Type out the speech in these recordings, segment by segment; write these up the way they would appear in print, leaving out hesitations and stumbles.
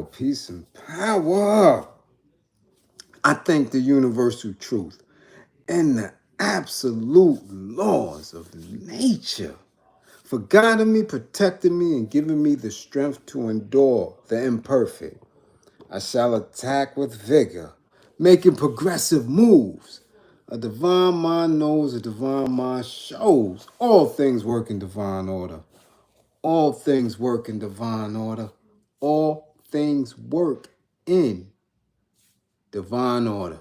peace, and power. I thank the universal truth and the absolute laws of nature for guiding me, protecting me, and giving me the strength to endure the imperfect. I shall attack with vigor, making progressive moves. A divine mind knows, a divine mind shows. All things work in divine order. All things work in divine order. All things work in divine order.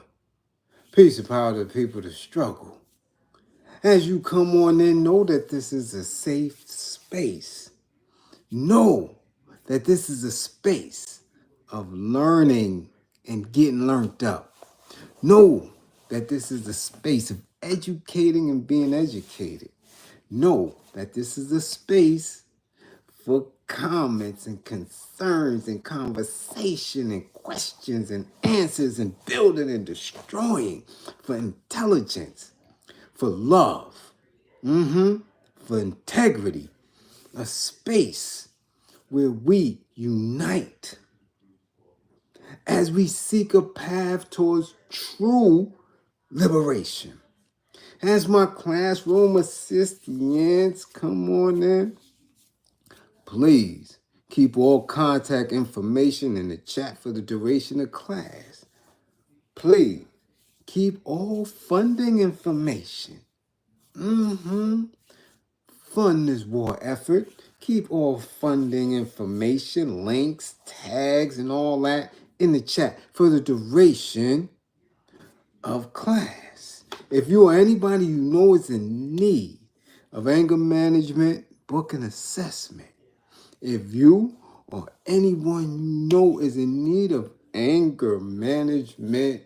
Peace and power to the people that struggle. As you come on in, know that this is a safe space. Know that this is a space of learning and getting learned up. Know that this is a space of educating and being educated. Know that this is a space for comments and concerns and conversation and questions and answers and building and destroying, for intelligence, for love, for integrity, a space where we unite as we seek a path towards true liberation. As my classroom assistants come on in, please keep all contact information in the chat for the duration of class. Please keep all funding information. Fund this war effort. Keep all funding information, links, tags, and all that in the chat for the duration of class. If you or anybody you know is in need of anger management, book an assessment. If you or anyone you know is in need of anger management,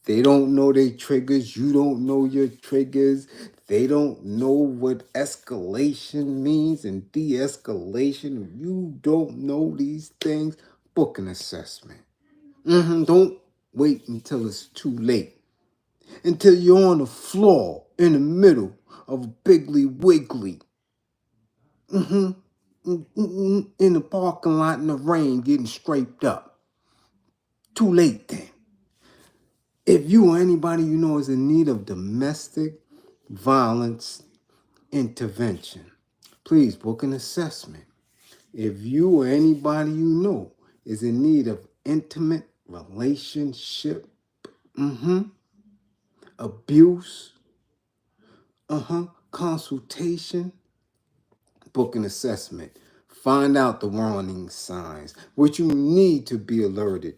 they don't know their triggers, you don't know your triggers, they don't know what escalation means and de-escalation, you don't know these things, book an assessment. Don't wait until it's too late. Until you're on the floor in the middle of a Piggly Wiggly. In the parking lot in the rain getting scraped up. Too late then. If you or anybody you know is in need of domestic violence intervention, please book an assessment. If you or anybody you know is in need of intimate relationship, abuse, consultation, book an assessment. Find out the warning signs, what you need to be alerted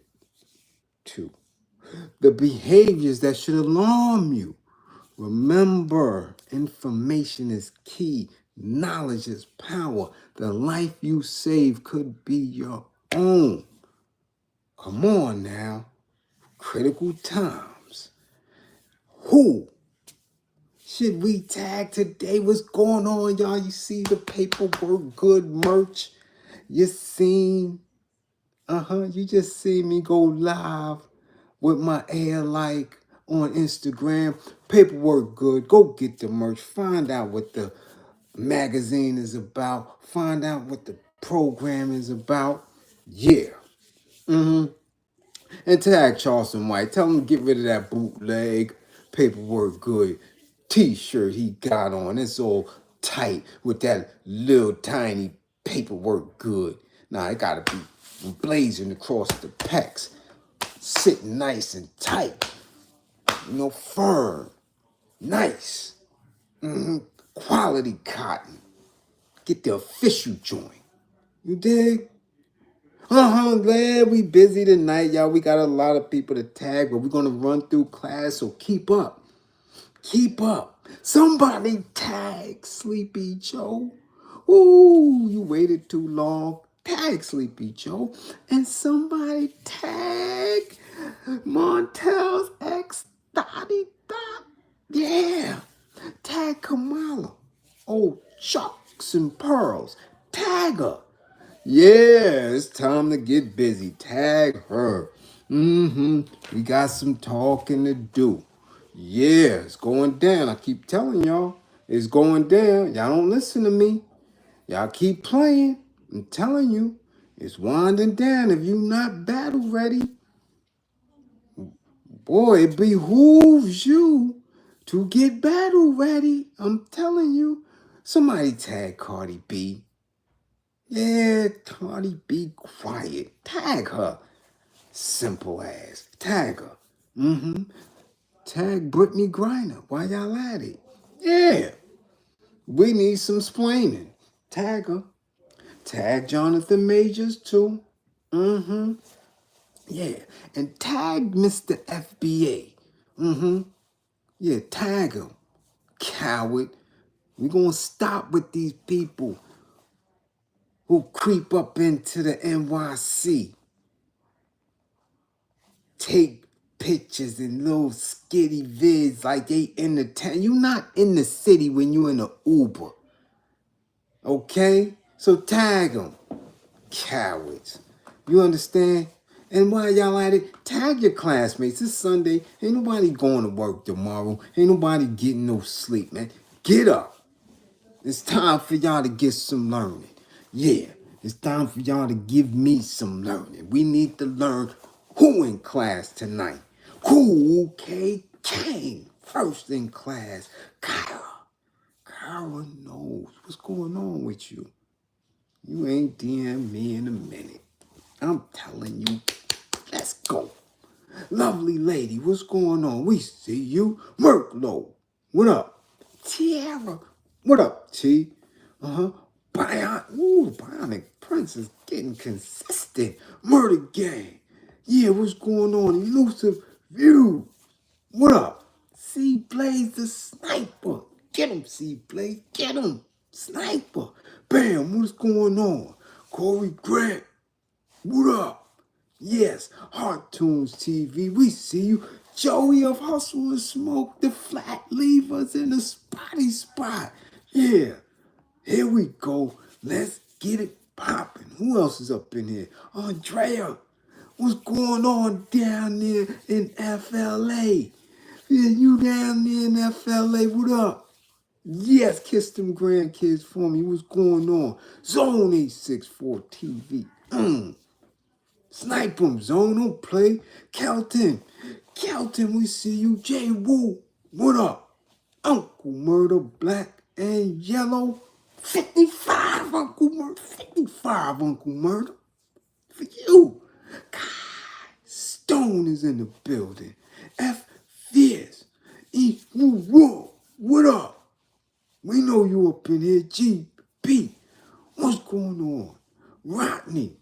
to. The behaviors that should alarm you. Remember, information is key. Knowledge is power. The life you save could be your own. Come on now. Critical times. Who should we tag today? What's going on, y'all? You see the paperwork good merch? You seen, you just see me go live with my air like on Instagram. Paperwork good. Go get the merch. Find out what the magazine is about. Find out what the program is about. Yeah. And tag Charleston White. Tell him to get rid of that bootleg paperwork good t-shirt he got on. It's all tight with that little tiny paperwork good. Nah, it gotta be blazing across the pecs. Sitting nice and tight. Firm. Nice. Quality cotton. Get the official joint. You dig? Glad we busy tonight, y'all. We got a lot of people to tag, but we're going to run through class, so keep up. Keep up. Somebody tag Sleepy Joe. Ooh, you waited too long. Tag Sleepy Joe. And somebody tag Montel's ex Dottie Dot. Yeah. Tag Kamala. Oh, Chucks and Pearls. Tag her. Yeah, it's time to get busy. Tag her. We got some talking to do. Yeah, it's going down. I keep telling y'all, it's going down. Y'all don't listen to me. Y'all keep playing. I'm telling you, It's winding down. If you not battle ready, boy, it behooves you to get battle ready. I'm telling you. Somebody tag Cardi B. Yeah, Cardi B, quiet. Tag her. Simple ass. Tag her. Tag Brittany Griner. Why y'all at it? Yeah. We need some splaining. Tag her. Tag Jonathan Majors too. Yeah. And tag Mr. FBA. Yeah, tag him. Coward. We're going to stop with these people who creep up into the NYC. Take pictures and little skitty vids like they in the town. You're not in the city when you in an Uber. Okay? So tag them. Cowards. You understand? And while y'all at it, tag your classmates. It's Sunday. Ain't nobody going to work tomorrow. Ain't nobody getting no sleep, man. Get up. It's time for y'all to get some learning. Yeah, it's time for y'all to give me some learning. We need to learn who in class tonight. Who came first in class. Kyra. Kyra knows what's going on with you. You ain't DM me in a minute. I'm telling you, let's go. Lovely lady, what's going on? We see you. Workload. What up? Tiara. What up, T? Bionic Prince is getting consistent. Murder Gang. Yeah, what's going on? Elusive View. What up? C Blaze the Sniper. Get him, C Blaze. Get him. Sniper. Bam, what's going on? Corey Grant. What up? Yes, Heart Tunes TV. We see you. Joey of Hustle and Smoke. The Flat Levers in the Spotty Spot. Yeah. Here we go. Let's get it popping. Who else is up in here? Andrea. What's going on down there in FLA? Yeah, you down there in FLA. What up? Yes, kiss them grandkids for me. What's going on? Zone 864 TV. Snipe them, Zone. Don't play. Kelton, we see you. J. Woo. What up? Uncle Murder, Black and Yellow. 55, Uncle Murder. 55, Uncle Murder. For you. God, Stone is in the building. F. Fierce. E. You Raw. What up? We know you up in here. G. B. What's going on? Rodney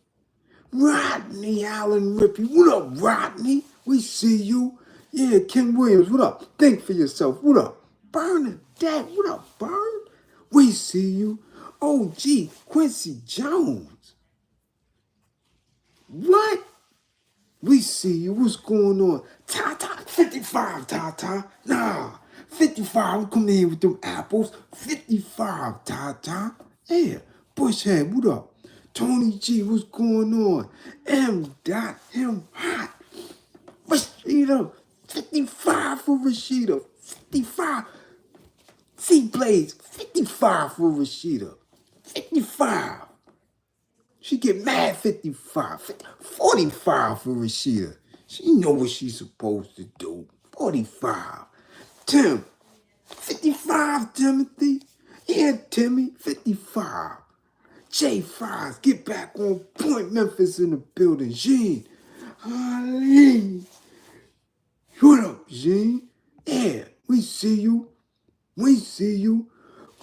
Allen Rippy. What up, Rodney? We see you. Yeah, Ken Williams. What up? Think for yourself. What up? Bernadette. What up, Bird? We see you. Oh, gee, Quincy Jones. What? We see you. What's going on? Tata, 55, Tata. Nah, 55. I'm coming here with them apples. 55, Tata. Yeah, Bushhead, what up? Tony G, what's going on? M. Dot, him hot. Rashida, 55 for Rashida. 55. C Blaze, 55 for Rashida. 55. She get mad 55, 45 for Rashida. She know what she's supposed to do. 45. Tim, 55, Timothy. Yeah, Timmy, 55. J5, get back on point. Memphis in the building. Gene, Ali. What up, Gene? Yeah, we see you. We see you.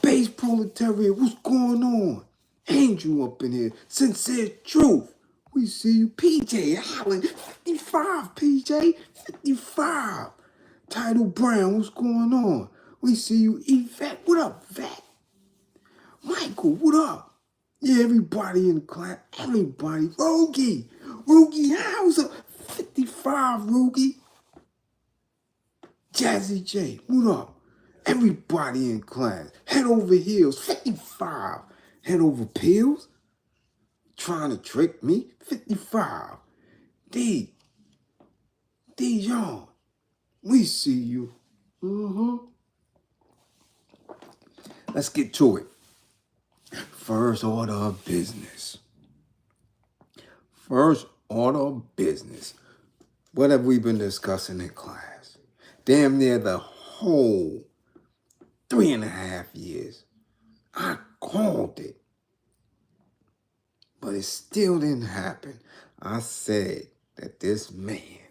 Base proletariat, what's going on? Angel up in here. Sincere Truth. We see you. PJ Allen, 55, PJ, 55. Title Brown, what's going on? We see you. Yvette, what up, Vet? Michael, what up? Yeah, everybody in the class. Everybody. Rogie, Hauser, 55, Rogie. Jazzy J, what up? Everybody in class. Head over heels, 55. Head over pills? Trying to trick me? 55. D. Young. We see you. Let's get to it. First order of business. First order of business. What have we been discussing in class? Damn near the whole 3.5 years. I called it, but it still didn't happen. I said that this man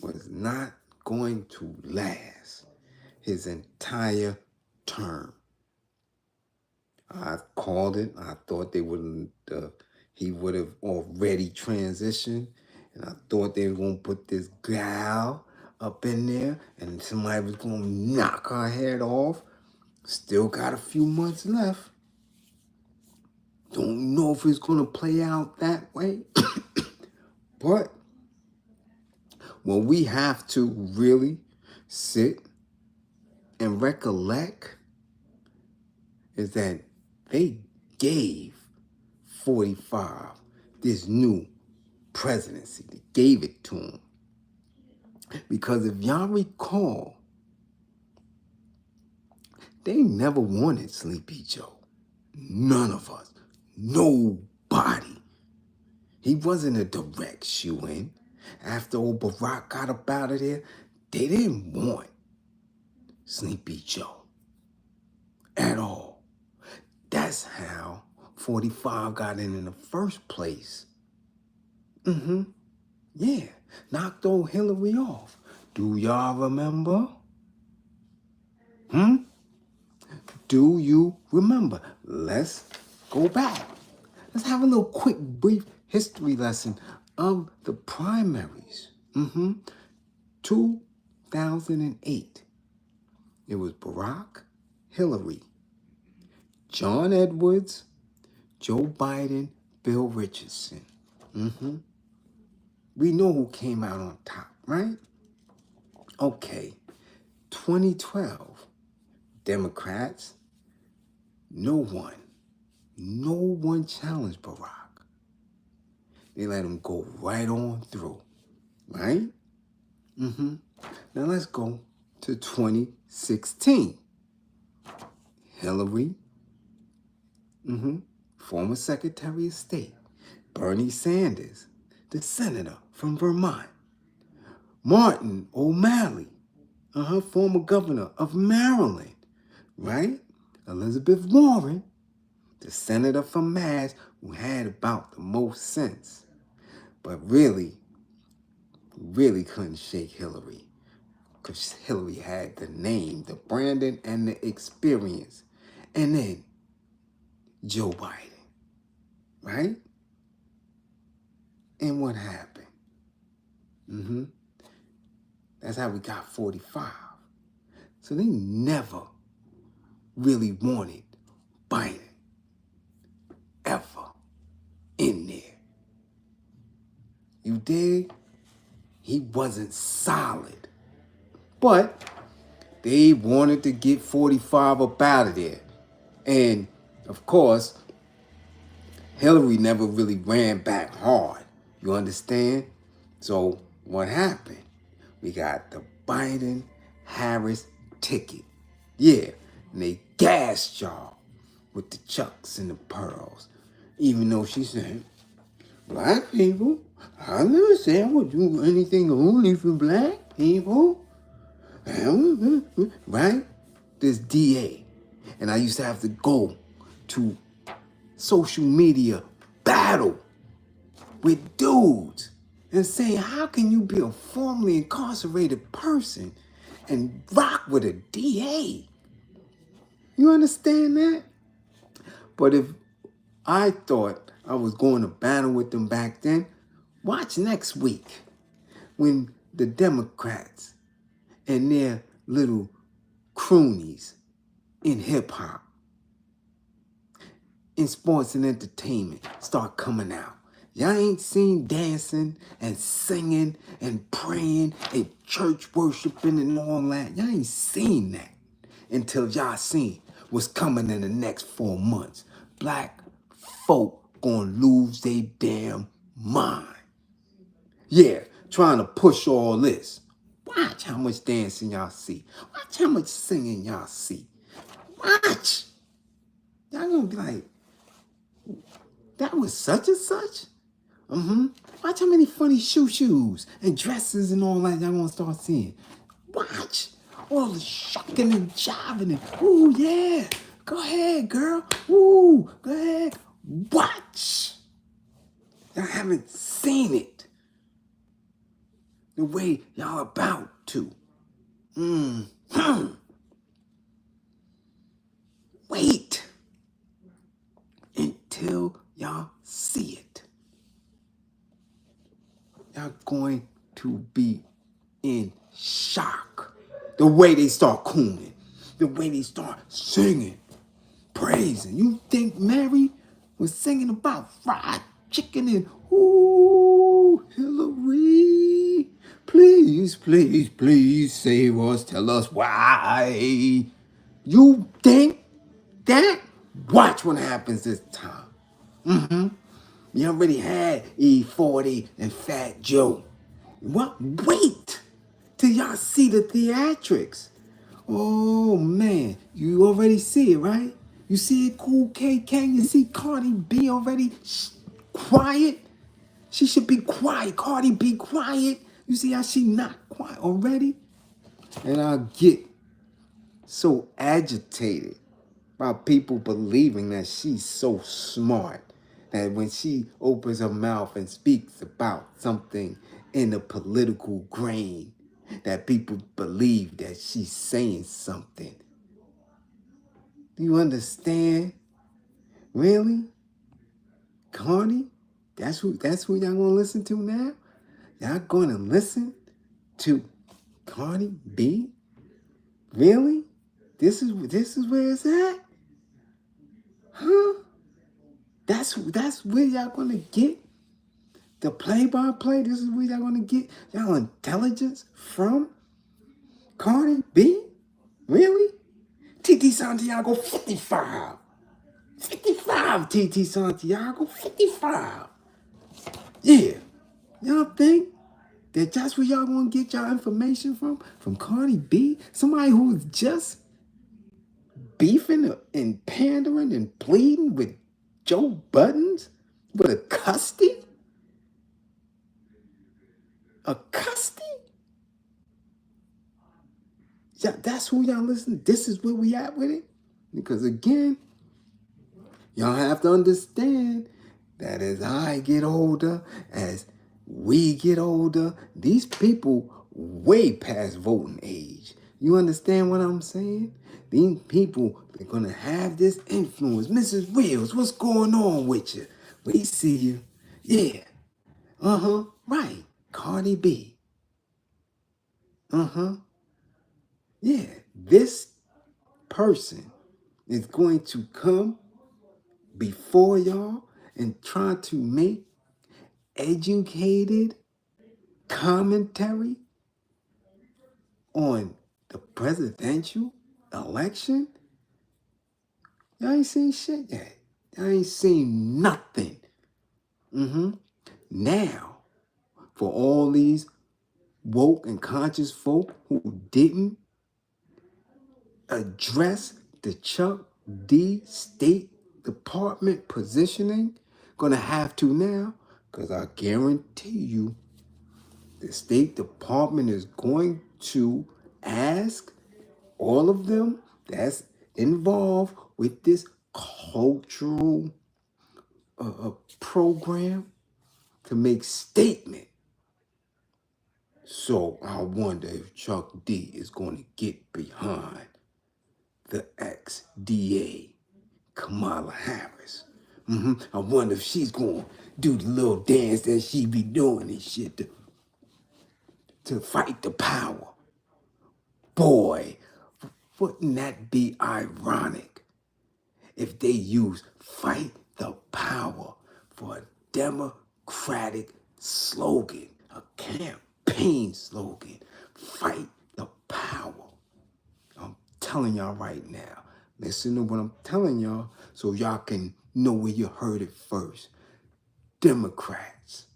was not going to last his entire term. I called it. I thought he would have already transitioned, and I thought they were going to put this gal up in there, and somebody was going to knock her head off. Still got a few months left. Don't know if it's going to play out that way. But what we have to really sit and recollect is that they gave 45 this new presidency. They gave it to him. Because if y'all recall, they never wanted Sleepy Joe. None of us. Nobody. He wasn't a direct shoe-in. After old Barack got up out of there, they didn't want Sleepy Joe at all. That's how 45 got in the first place. Yeah, knocked old Hillary off. Do y'all remember? Do you remember? Let's go back. Let's have a little quick, brief history lesson of the primaries. 2008. It was Barack, Hillary, John Edwards, Joe Biden, Bill Richardson. We know who came out on top, right? Okay, 2012, Democrats, no one challenged Barack. They let him go right on through, right? Now let's go to 2016. Hillary, former Secretary of State, Bernie Sanders, the senator from Vermont, Martin O'Malley, former governor of Maryland, right? Elizabeth Warren, the senator from Mass, who had about the most sense, but really couldn't shake Hillary, because Hillary had the name, the branding, and the experience. And then Joe Biden, right? And what happened? That's how we got 45. So they never really wanted Biden ever in there. You dig? He wasn't solid. But they wanted to get 45 up out of there. And, of course, Hillary never really ran back hard. You understand? So what happened? We got the Biden-Harris ticket. Yeah, and they gassed y'all with the chucks and the pearls. Even though she said, black people, I never said I would do anything only for black people. Right? This DA. And I used to have to go to social media battle with dudes and say, how can you be a formerly incarcerated person and rock with a DA? You understand that? But if I thought I was going to battle with them back then, watch next week when the Democrats and their little croonies in hip-hop, in sports and entertainment start coming out. Y'all ain't seen dancing and singing and praying and church worshiping and all that. Y'all ain't seen that until y'all seen what's coming in the next 4 months. Black folk gonna lose their damn mind. Yeah, trying to push all this. Watch how much dancing y'all see. Watch how much singing y'all see. Watch. Y'all gonna be like, that was such and such? Watch how many funny shoes and dresses and all that y'all gonna start seeing. Watch all the shucking and jiving and ooh yeah, go ahead, girl. Ooh, go ahead. Watch. Y'all haven't seen it the way y'all about to. Wait until y'all see it. Y'all going to be in shock. The way they start cooning, the way they start singing, praising. You think Mary was singing about fried chicken and ooh, Hillary, please, please, please save us, tell us why. You think that? Watch what happens this time. You already had E40 and Fat Joe. What? Wait till y'all see the theatrics. Oh man, you already see it, right? You see it, Cool KK. You see Cardi B already quiet. She should be quiet. Cardi B quiet. You see how she not quiet already? And I get so agitated by people believing that she's so smart that when she opens her mouth and speaks about something in the political grain, that people believe that she's saying something. Do you understand? Really? Cardi? That's who y'all gonna listen to now? Y'all gonna listen to Cardi B? Really? This is where it's at? Huh? That's where y'all gonna get the play-by-play? This is where y'all gonna get y'all intelligence from? Cardi B? Really? TT Santiago 55. 55 TT Santiago 55. Yeah. Y'all think that that's where y'all gonna get y'all information from? From Cardi B? Somebody who's just beefing and pandering and pleading with Joe Buttons with a custody? A custody? Yeah, that's who y'all listen. This is where we at with it. Because again, y'all have to understand that as I get older, as we get older, these people way past voting age. You understand what I'm saying? These people, they're going to have this influence. Mrs. Reels, what's going on with you? We see you. Yeah. Right. Cardi B. Yeah. This person is going to come before y'all and try to make educated commentary on the presidential election. Y'all ain't seen shit yet. Y'all ain't seen nothing. Now, for all these woke and conscious folk who didn't address the Chuck D State Department positioning, gonna have to now, because I guarantee you the State Department is going to ask all of them that's involved with this cultural program to make statement. So I wonder if Chuck D is going to get behind the ex-DA, Kamala Harris. I wonder if she's going to do the little dance that she be doing and shit to fight the power. Boy, wouldn't that be ironic if they use fight the power for a democratic slogan, a campaign slogan, fight the power. I'm telling y'all right now, listen to what I'm telling y'all so y'all can know where you heard it first. Democrats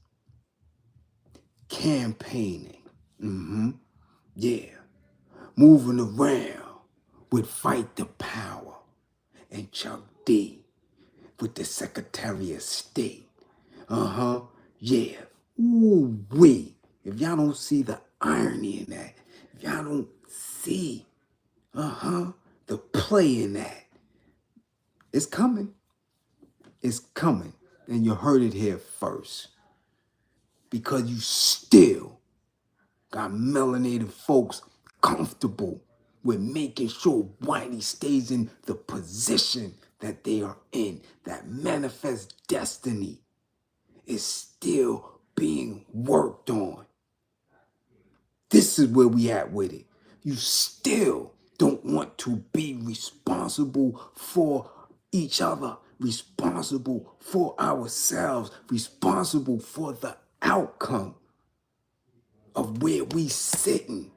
campaigning, yeah, moving around with fight the power, and Chuck D with the Secretary of State, Yeah. Ooh-wee. If y'all don't see the irony in that, if y'all don't see, the play in that, it's coming. It's coming. And you heard it here first. Because you still got melanated folks comfortable with making sure Whitey stays in the position that they are in. That manifest destiny is still being worked on. This is where we at with it. You still don't want to be responsible for each other, responsible for ourselves, responsible for the outcome of where we sitting.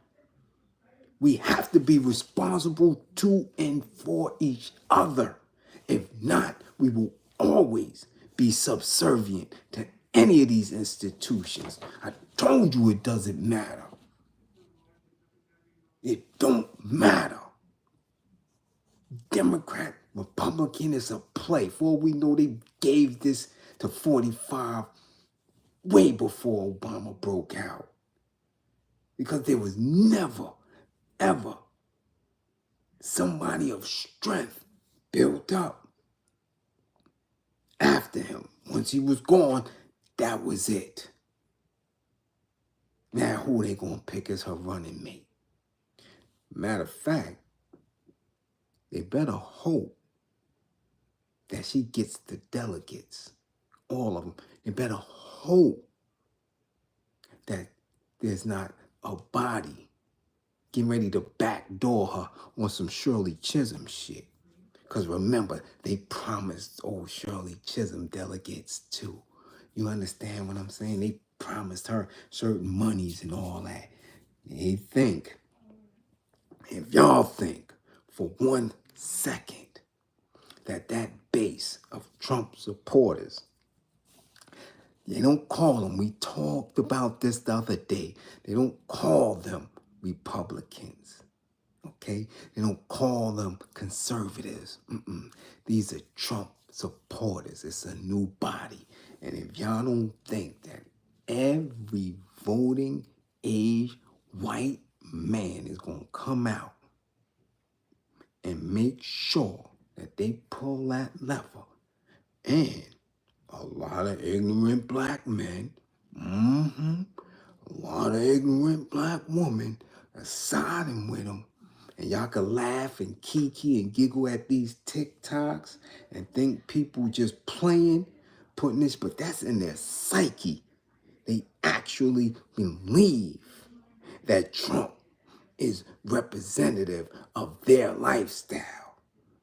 We have to be responsible to and for each other. If not, we will always be subservient to any of these institutions. I told you it doesn't matter. It don't matter. Democrat, Republican is a play. For all we know, they gave this to 45 way before Obama broke out. Because there was never, ever somebody of strength built up after him. Once he was gone, that was it. Now who they gonna pick as her running mate? Matter of fact, they better hope that she gets the delegates, all of them. They better hope that there's not a body getting ready to backdoor her on some Shirley Chisholm shit. Because remember, they promised old Shirley Chisholm delegates too. You understand what I'm saying? They promised her certain monies and all that. They think, if y'all think for 1 second that that base of Trump supporters, they don't call them, we talked about this the other day, they don't call them Republicans. Okay? They don't call them conservatives. These are Trump supporters. It's a new body. And if y'all don't think that every voting age white man is going to come out and make sure that they pull that lever, and a lot of ignorant black men, a lot of ignorant black women are siding with them. And y'all can laugh and kiki and giggle at these TikToks and think people just playing, putting this, but that's in their psyche. They actually believe that Trump is representative of their lifestyle.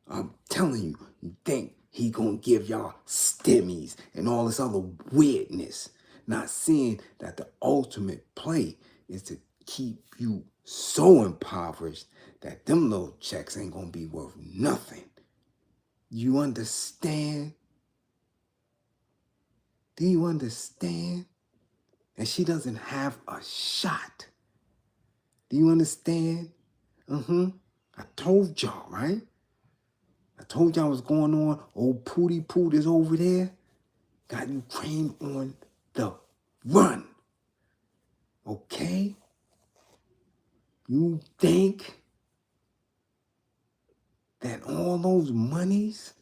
I'm telling you, you think he gonna give y'all stimmies and all this other weirdness, not seeing that the ultimate play is to keep you so impoverished that them little checks ain't gonna be worth nothing. You understand? Do you understand? And she doesn't have a shot. Do you understand? I told y'all, right? I told y'all what's going on. Old Pootie Poot is over there. Got Ukraine on the run. Okay? You think that all those monies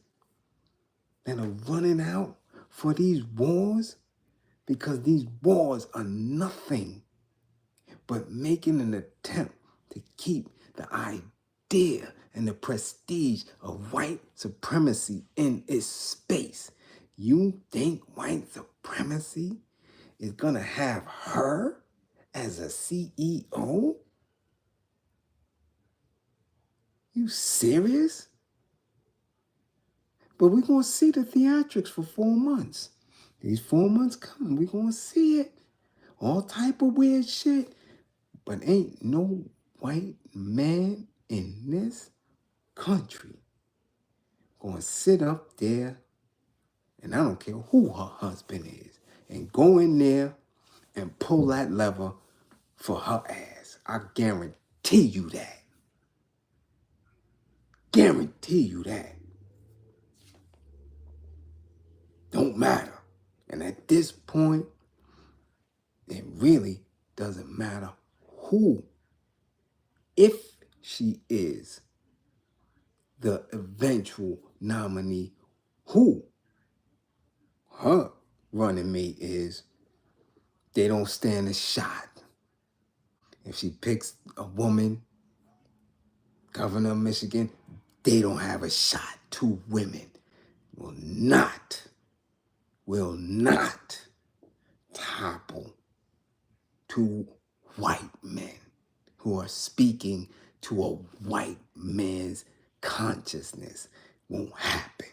that are running out for these wars, because these wars are nothing but making an attempt to keep the idea and the prestige of white supremacy in its space. You think white supremacy is gonna have her as a CEO? You serious? But we're gonna see the theatrics for 4 months. These 4 months coming, we're gonna see it. All type of weird shit. But ain't no white man in this country gonna sit up there, and I don't care who her husband is, and go in there and pull that lever for her ass. I guarantee you that. Guarantee you that. Don't matter. And at this point, It really doesn't matter who, if she is the eventual nominee, who her running mate is. They don't stand a shot. If she picks a woman, governor of Michigan, they don't have a shot. Two women will not topple two white men who are speaking to a white man's consciousness. Won't happen.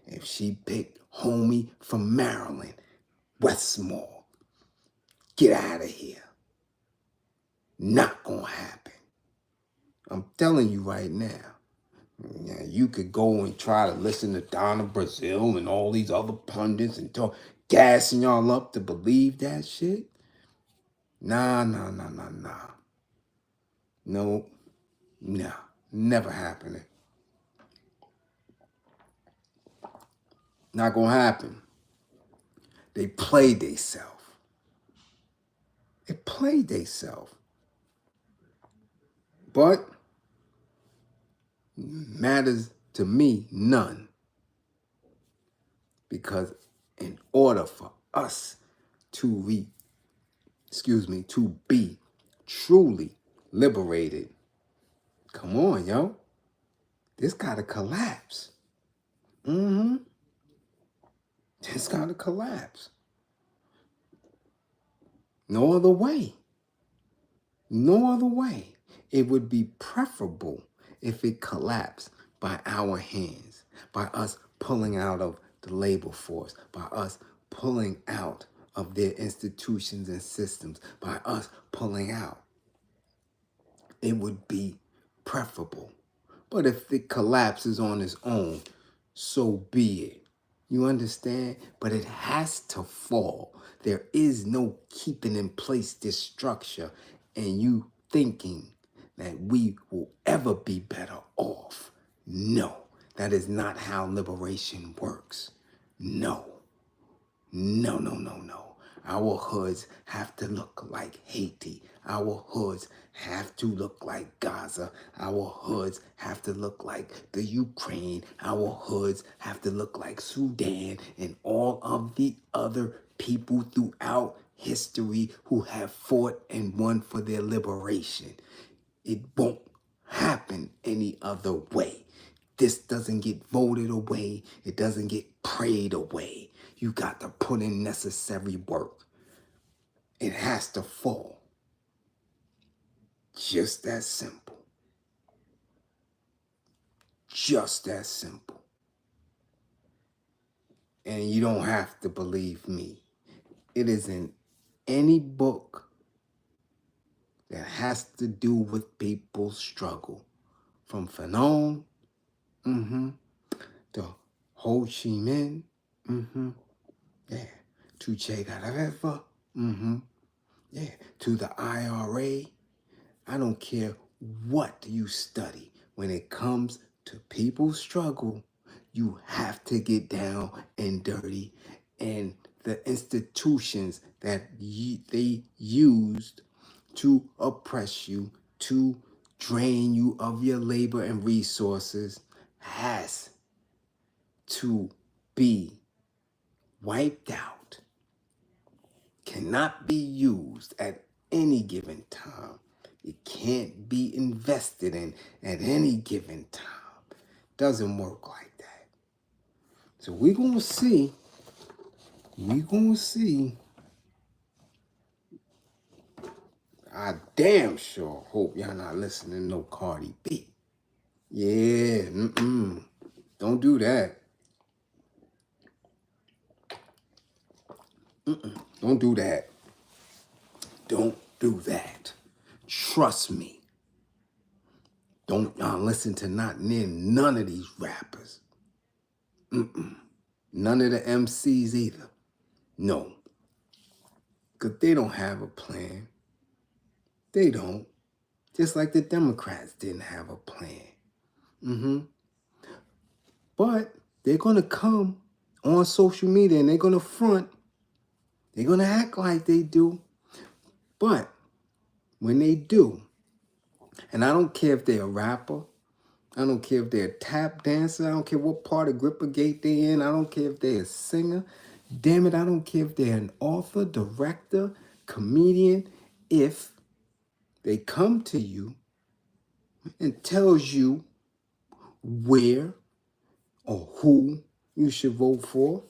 If she picked homie from Maryland, Westmore, get out of here. Not gonna happen. I'm telling you right now. Yeah, you could go and try to listen to Donna Brazil and all these other pundits and talk, gassing y'all up to believe that shit. Nah. No, nah, never happening. Not gonna happen. They played theyself. They played theyself. But matters to me none. Because in order for us to be truly liberated, come on, yo. This gotta collapse. This gotta collapse. No other way. No other way. It would be preferable if it collapsed by our hands, by us pulling out of the labor force, by us pulling out of their institutions and systems, by us pulling out. It would be preferable. But if it collapses on its own, so be it. You understand? But it has to fall. There is no keeping in place this structure and you thinking that we will ever be better off. No, that is not how liberation works. No. Our hoods have to look like Haiti. Our hoods have to look like Gaza. Our hoods have to look like the Ukraine. Our hoods have to look like Sudan and all of the other people throughout history who have fought and won for their liberation. It won't happen any other way. This doesn't get voted away. It doesn't get prayed away. You got to put in necessary work. It has to fall. Just that simple. Just that simple. And you don't have to believe me. It is in any book that has to do with people's struggle. From Fanon, to Ho Chi Minh, to Che Guevara, to the IRA. I don't care what you study. When it comes to people's struggle, you have to get down and dirty. And the institutions that they used to oppress you, to drain you of your labor and resources, has to be wiped out. Cannot be used at any given time. It can't be invested in at any given time. Doesn't work like that. So we're going to see. I damn sure hope y'all not listening to no Cardi B. Yeah, don't do that. Don't do that. Don't do that. Trust me. Don't y'all listen to none of these rappers. None of the MCs either. No. Because they don't have a plan. They don't. Just like the Democrats didn't have a plan. But they're going to come on social media and they're going to front. They're going to act like they do. But when they do, and I don't care if they're a rapper, I don't care if they're a tap dancer, I don't care what part of Grippergate they're in, I don't care if they're a singer, damn it, I don't care if they're an author, director, comedian. If they come to you and tells you where or who you should vote for,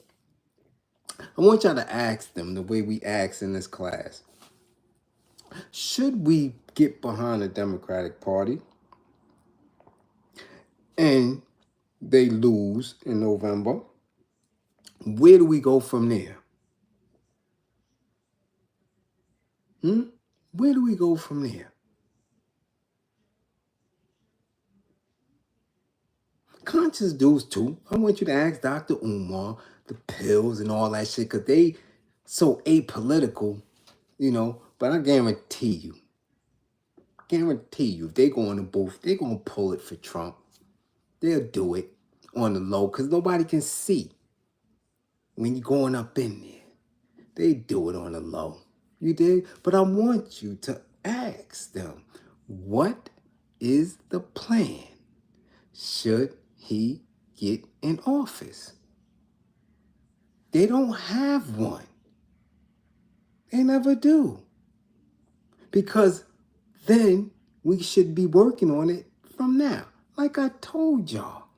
I want y'all to ask them the way we ask in this class. Should we get behind the Democratic Party and they lose in November? Where do we go from there? Where do we go from there? Conscious dudes too. I want you to ask Dr. Umar the pills and all that shit, because they so apolitical, but I guarantee you, if they go in the booth, they're going to pull it for Trump. They'll do it on the low because nobody can see when you're going up in there. They do it on the low. You did? But I want you to ask them, what is the plan? Should he get in office? They don't have one. They never do. Because then we should be working on it from now. Like I told y'all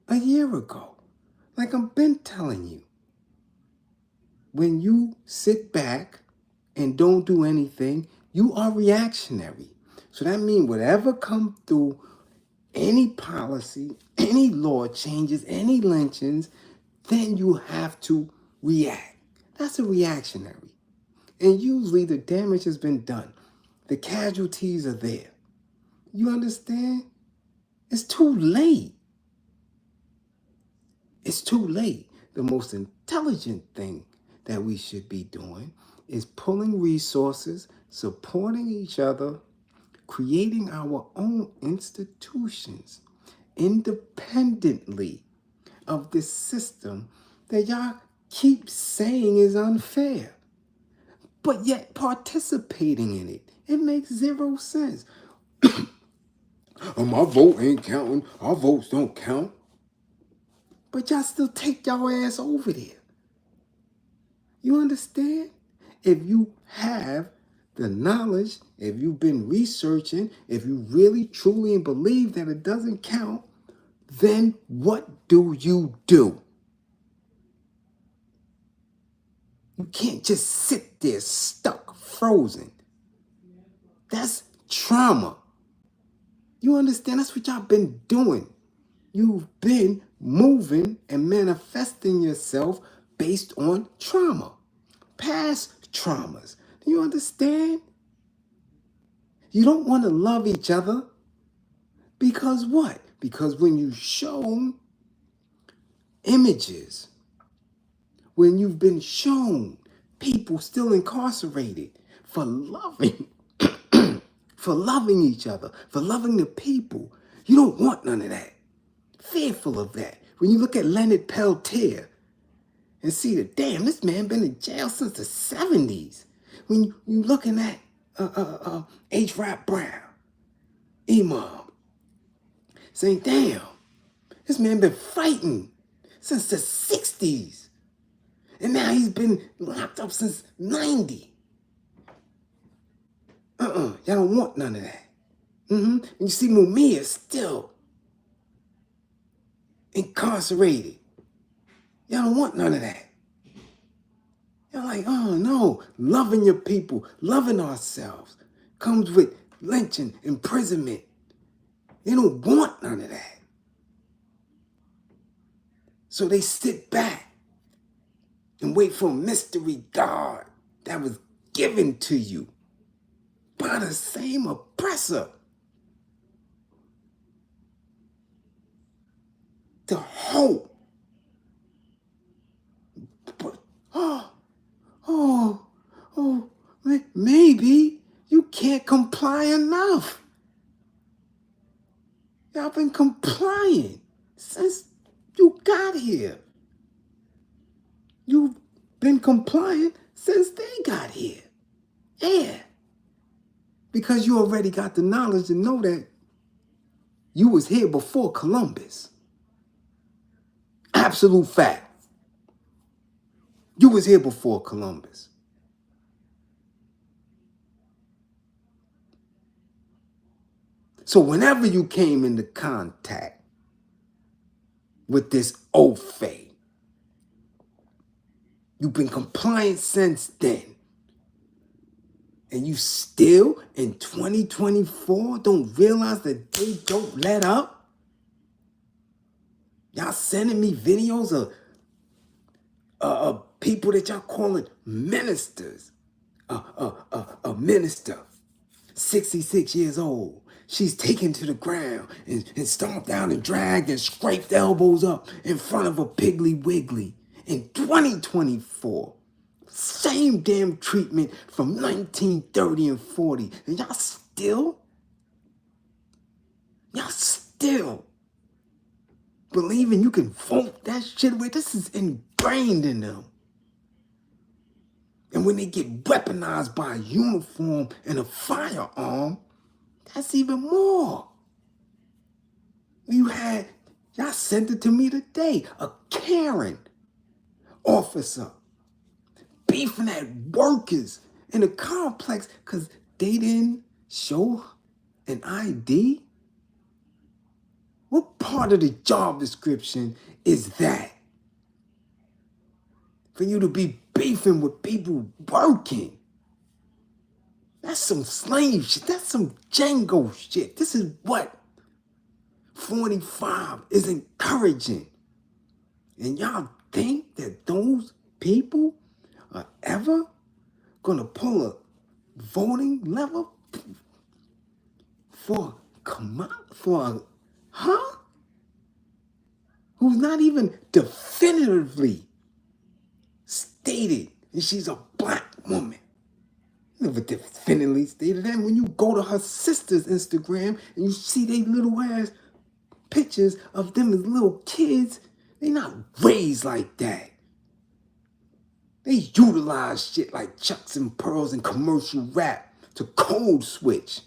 a year ago. Like I've been telling you. When you sit back and don't do anything, you are reactionary. So that means whatever comes through, any policy, any law changes, any lynchings, then you have to react. That's a reactionary. And usually the damage has been done. The casualties are there. You understand? It's too late. It's too late. The most intelligent thing that we should be doing is pulling resources, supporting each other, creating our own institutions independently of this system that y'all keep saying is unfair, but yet participating in it. It makes zero sense. Oh, my vote ain't counting. Our votes don't count. But y'all still take y'all ass over there. You understand? If you have the knowledge, if you've been researching, if you really truly believe that it doesn't count, then what do? You can't just sit there stuck, frozen. That's trauma. You understand? That's what y'all been doing. You've been moving and manifesting yourself based on trauma, past traumas. Do you understand? You don't want to love each other because what? Because when you show images, when you've been shown people still incarcerated for loving, for loving each other, for loving the people, you don't want none of that. Fearful of that. When you look at Leonard Peltier and see that, damn, this man been in jail since the 70s. When you looking at H. Rap Brown, Imam, saying, damn, this man been fighting since the 60s. And now he's been locked up since 90. Y'all don't want none of that. And you see Mumia still incarcerated. Y'all don't want none of that. You're like, oh no, loving your people, loving ourselves comes with lynching, imprisonment. They don't want none of that. So they sit back and wait for a mystery God that was given to you by the same oppressor to hope. But, maybe you can't comply enough. Y'all been complying since you got here. You've been compliant since they got here. Yeah. Because you already got the knowledge to know that you was here before Columbus. Absolute fact. You was here before Columbus. So whenever you came into contact with this old faith, you've been compliant since then. And you still, in 2024, don't realize that they don't let up? Y'all sending me videos of people that y'all calling ministers. A minister, 66 years old. She's taken to the ground and stomped down and dragged and scraped elbows up in front of a Piggly Wiggly in 2024. Same damn treatment from 1930 and 40. And y'all still believing you can vote that shit away? This is ingrained in them. And when they get weaponized by a uniform and a firearm, that's even more. Y'all sent it to me today, a Karen officer beefing at workers in the complex because they didn't show an ID? What part of the job description is that? For you to be beefing with people working. That's some slave shit. That's some Django shit. This is what 45 is encouraging. And y'all think that those people are ever gonna pull a voting lever for who's not even definitively stated and she's a black woman? Never definitively stated that. When you go to her sister's Instagram and you see they little ass pictures of them as little kids, they not raised like that. They utilize shit like Chucks and Pearls and commercial rap to code switch.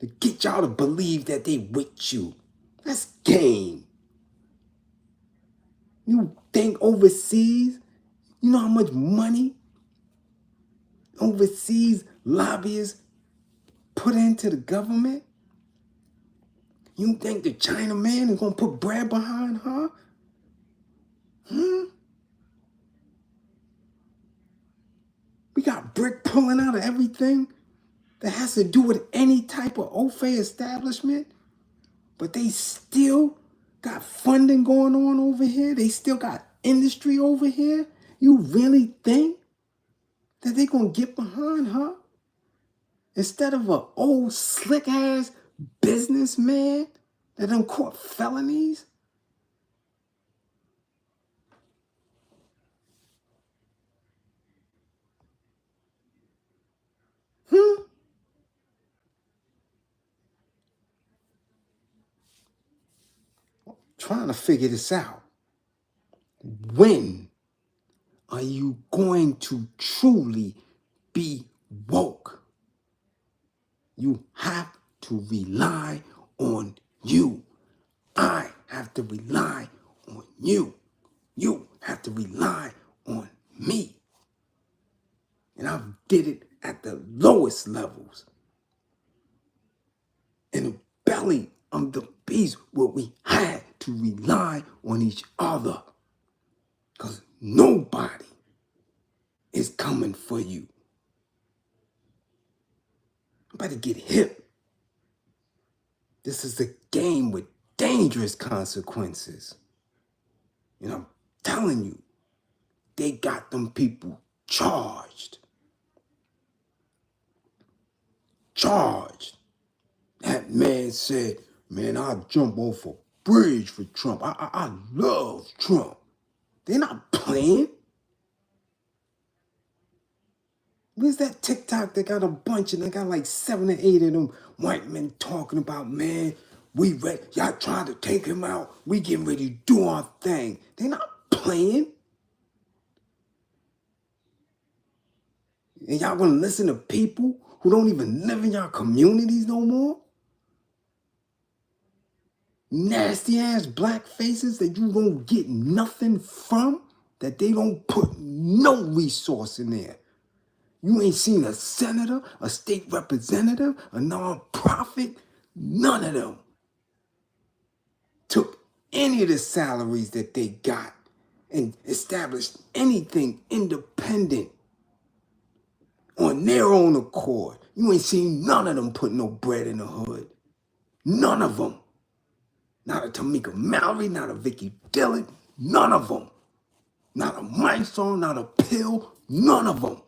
To get y'all to believe that they with you. That's game. You think overseas, you know how much money overseas lobbyists put into the government? You think the China man is gonna put bread behind her? We got brick pulling out of everything that has to do with any type of OFE establishment, but they still got funding going on over here. They still got industry over here. You really think that they're going to get behind her instead of an old slick ass businessman that done caught felonies? Trying to figure this out. When are you going to truly be woke? You have to rely on you. I have to rely on you. You have to rely on me. And I did it at the lowest levels. In the belly of the beast where we had to rely on each other. Because nobody is coming for you. You better get hip. This is a game with dangerous consequences. And I'm telling you, they got them people charged. That man said, man, I'll jump off a bridge for Trump. I love Trump. They're not playing. Where's that TikTok that got a bunch and they got like 7 or 8 of them white men talking about, man, y'all trying to take him out. We getting ready to do our thing. They're not playing. And y'all gonna listen to people who don't even live in y'all communities no more? Nasty ass black faces that you don't get nothing from, that they don't put no resource in there. You ain't seen a senator, a state representative, a nonprofit, none of them took any of the salaries that they got and established anything independent on their own accord. You ain't seen none of them put no bread in the hood. None of them. Not a Tamika Mallory, not a Vicky Dillon, none of them. Not a Mindstone, not a Pill, none of them.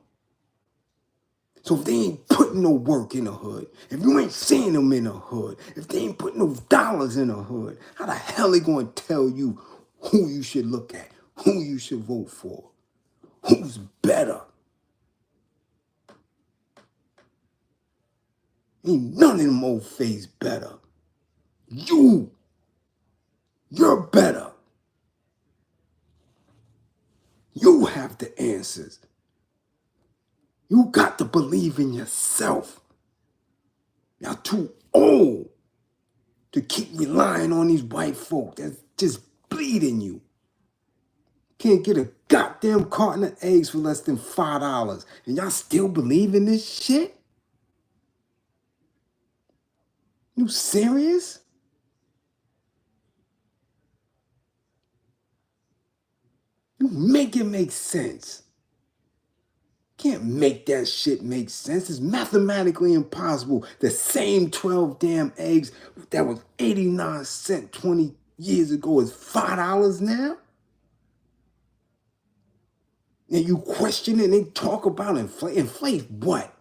So if they ain't putting no work in the hood, if you ain't seeing them in the hood, if they ain't putting no dollars in the hood, how the hell they gonna tell you who you should look at, who you should vote for, who's better? Ain't none of them old face better. You're better. You have the answers. You got to believe in yourself. You're too old to keep relying on these white folk that's just bleeding you. Can't get a goddamn carton of eggs for less than $5. And y'all still believe in this shit? You serious? You make it make sense. Can't make that shit make sense. It's mathematically impossible. The same 12 damn eggs that was 89 cents 20 years ago is $5 now? And you question it and they talk about inflate. Inflate what?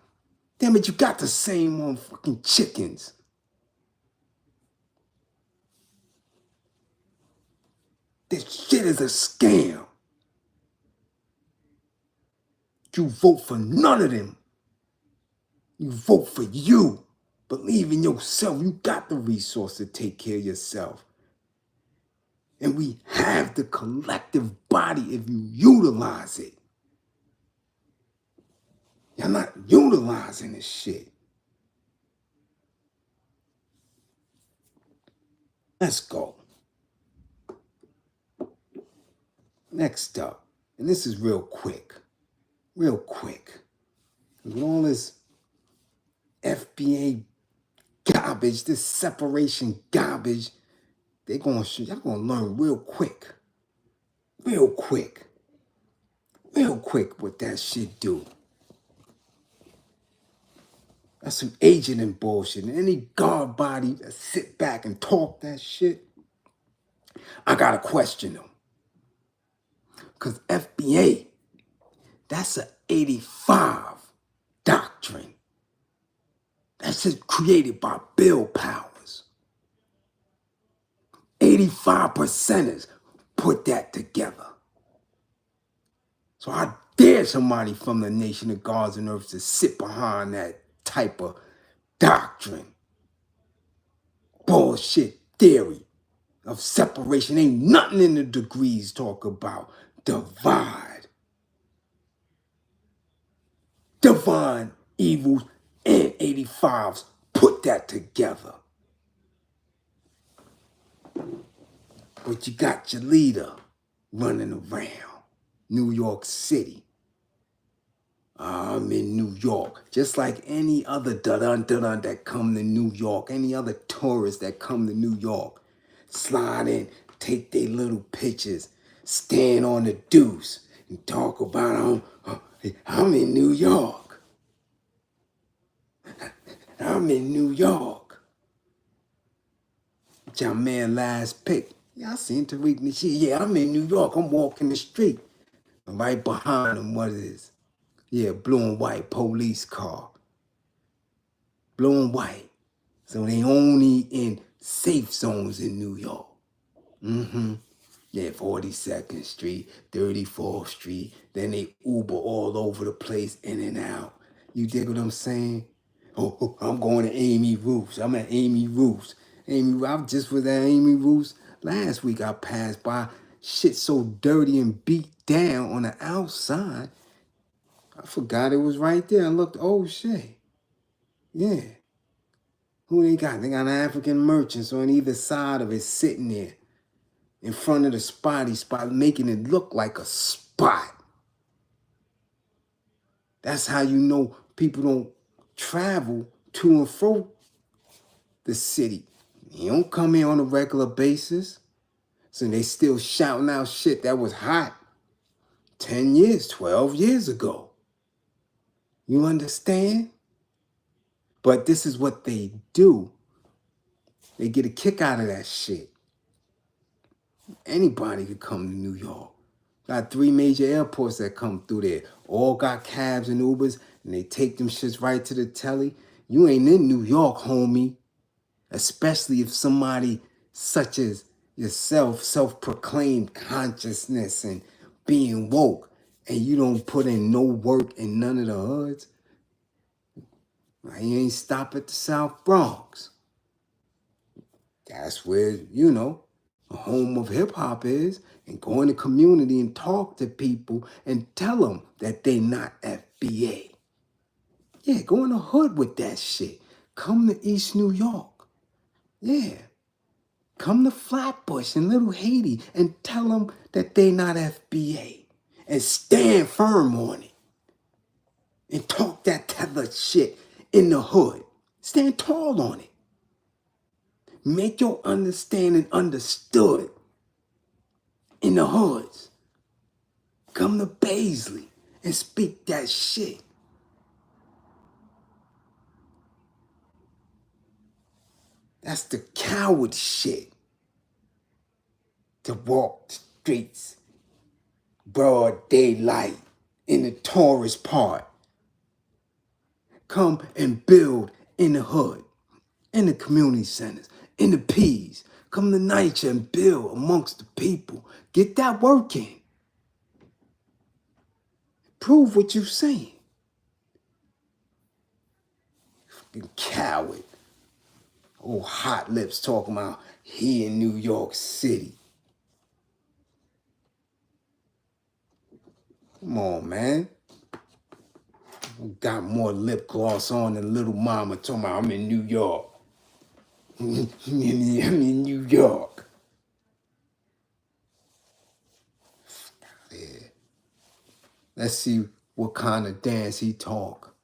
Damn it, you got the same motherfucking chickens. This shit is a scam. You vote for none of them. You vote for you. Believe in yourself. You got the resource to take care of yourself. And we have the collective body if you utilize it. You're not utilizing this shit. Let's go. Next up, and this is real quick. Real quick. With all this FBA garbage, this separation garbage, y'all gonna learn real quick. Real quick. Real quick what that shit do. That's some agent and bullshit. And any guard body that sit back and talk that shit, I gotta question them. Because FBA, that's an 85 doctrine. That's just created by Bill Powers. 85 percenters put that together. So I dare somebody from the nation of gods and earths to sit behind that type of doctrine. Bullshit theory of separation. Ain't nothing in the degrees talk about divide. Divine evils and 85s put that together. But you got your leader running around New York City. I'm in New York. Just like any other dun-dun-dun that come to New York, any other tourists that come to New York, slide in, take their little pictures, stand on the deuce, and talk about, I'm in New York. I'm in New York. Your man last pick. Yeah, I seen Tariq Nasheed. Yeah, I'm in New York. I'm walking the street. And right behind him, what is this? Yeah, blue and white police car. Blue and white. So they only in safe zones in New York. Yeah, 42nd Street, 34th Street. Then they Uber all over the place, in and out. You dig what I'm saying? Oh, I'm going to Amy Roof's. I'm at Amy Roof's. I just was at Amy Roof's last week. I passed by. Shit so dirty and beat down on the outside. I forgot it was right there. I looked, oh shit. Yeah. Who they got? They got African merchants on either side of it sitting there in front of the spotty spot, making it look like a spot. That's how you know people don't travel to and fro the city. You don't come here on a regular basis. So they still shouting out shit that was hot 10 years, 12 years ago. You understand? But this is what they do. They get a kick out of that shit. Anybody could come to New York. Got 3 major airports that come through there. All got cabs and Ubers, and they take them shits right to the telly. You ain't in New York, homie. Especially if somebody such as yourself, self-proclaimed consciousness and being woke, and you don't put in no work in none of the hoods. You ain't stop at the South Bronx. That's where, you know, the home of hip-hop is, and go in the community and talk to people and tell them that they not FBA. Yeah, go in the hood with that shit. Come to East New York. Yeah. Come to Flatbush and Little Haiti and tell them that they not FBA. And stand firm on it. And talk that tethered shit in the hood. Stand tall on it. Make your understanding understood in the hoods. Come to Paisley and speak that shit. That's the coward shit. To walk the streets, broad daylight, in the tourist part. Come and build in the hood, in the community centers, in the P's. Come to NYCHA and build amongst the people. Get that work in. Prove what you're saying. Fucking coward. Oh, hot lips talking about he in New York City. Come on, man. Got more lip gloss on than little mama talking about I'm in New York. I'm in New York. Yeah. Let's see what kind of dance he talk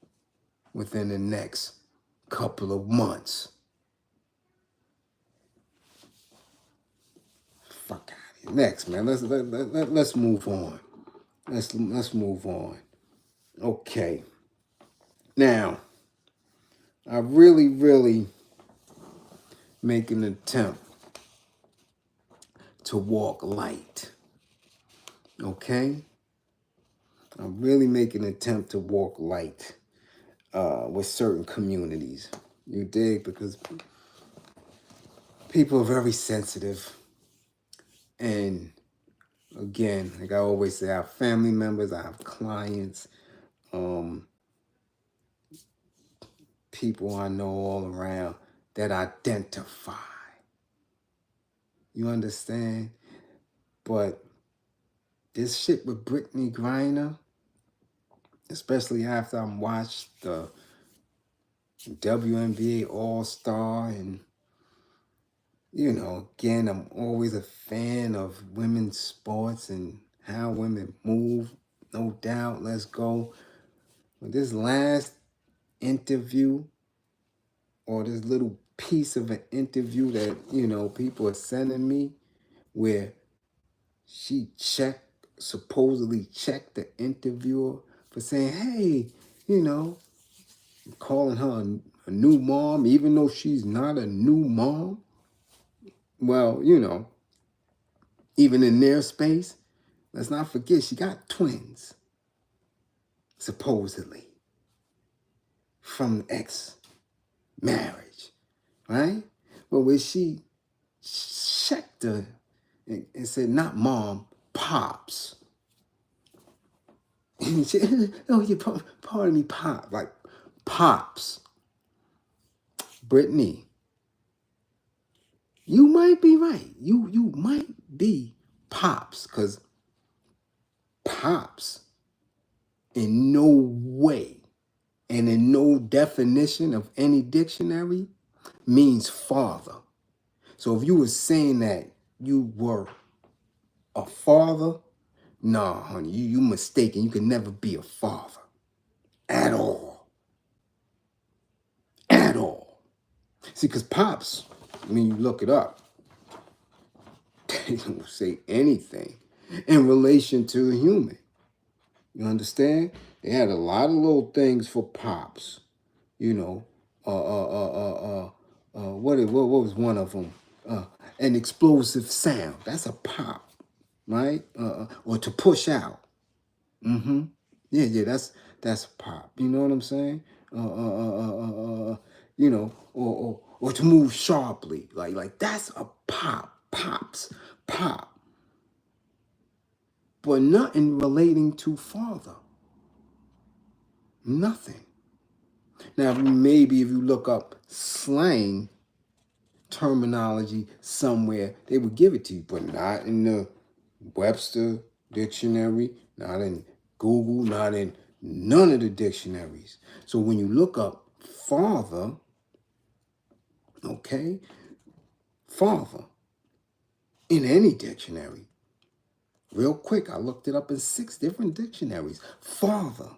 within the next couple of months. Fuck out of here. Next, man. Let's move on. Let's move on. Okay. Now, I really make an attempt to walk light. Okay? I really make an attempt to walk light with certain communities. You dig? Because people are very sensitive. And again, like I always say, I have family members, I have clients, people I know all around that identify. You understand? But this shit with Brittany Griner, especially after I watched the WNBA All-Star, and you know, again, I'm always a fan of women's sports and how women move, no doubt, let's go. But this last interview, or this little piece of an interview that, you know, people are sending me, where she supposedly checked the interviewer for saying, hey, you know, calling her a new mom, even though she's not a new mom. Well, you know, even in their space, let's not forget she got twins, supposedly, from ex-marriage, right? But when she checked her and said, not mom, pops. And she, oh, you pardon me, pop, like pops. Brittany, you might be right. You might be pops, because pops in no way and in no definition of any dictionary means father. So if you were saying that you were a father, nah, honey, you mistaken. You can never be a father at all. At all. See, because pops, when you look it up, they don't say anything in relation to a human. You understand? They had a lot of little things for pops. You know, what was one of them? An explosive sound. That's a pop, right? Or to push out. Mm-hmm. Yeah, that's a pop. You know what I'm saying? You know, or to move sharply. Like that's a pop. Pops. Pop. But nothing relating to father. Nothing. Now, maybe if you look up slang terminology somewhere, they would give it to you, but not in the Webster dictionary, not in Google, not in none of the dictionaries. So when you look up father, okay, father, in any dictionary, real quick, I looked it up in 6 different dictionaries. Father,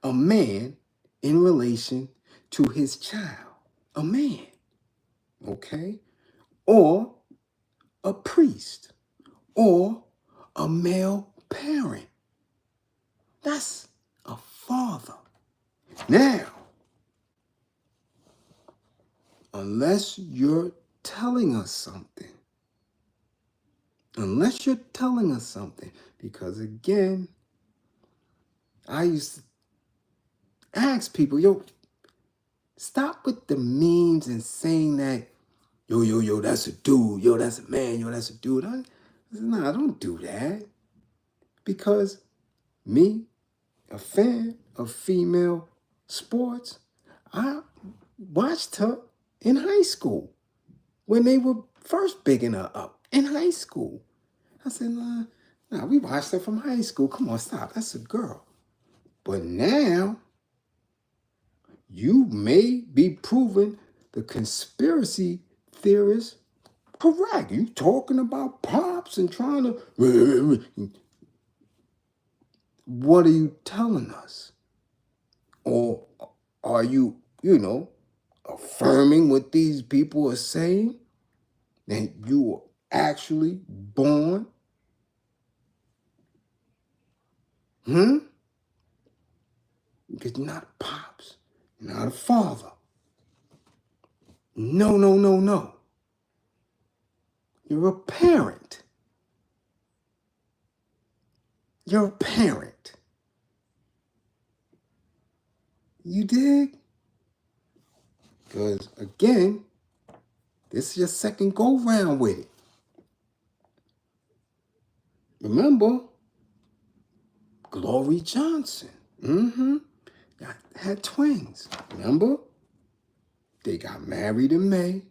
a man in relation to his child, a man, okay, or a priest, or a male parent. That's a father. Now, unless you're telling us something, because again, I used to ask people, yo, stop with the memes and saying that, yo, that's a dude, yo, that's a man, yo, that's a dude. I don't do that. Because me, a fan of female sports, I watched her in high school when they were first bigging her up in high school. I said, nah, we watched her from high school. Come on, stop. That's a girl. But now, you may be proving the conspiracy theorists correct. You talking about pops and trying to... What are you telling us? Or are you, affirming what these people are saying? That you were actually born? Because you're not a pops. You're not a father. No. You're a parent. You're a parent. You dig? Because, again, this is your second go-round with it. Remember, Glory Johnson. Had twins. Remember? They got married in May,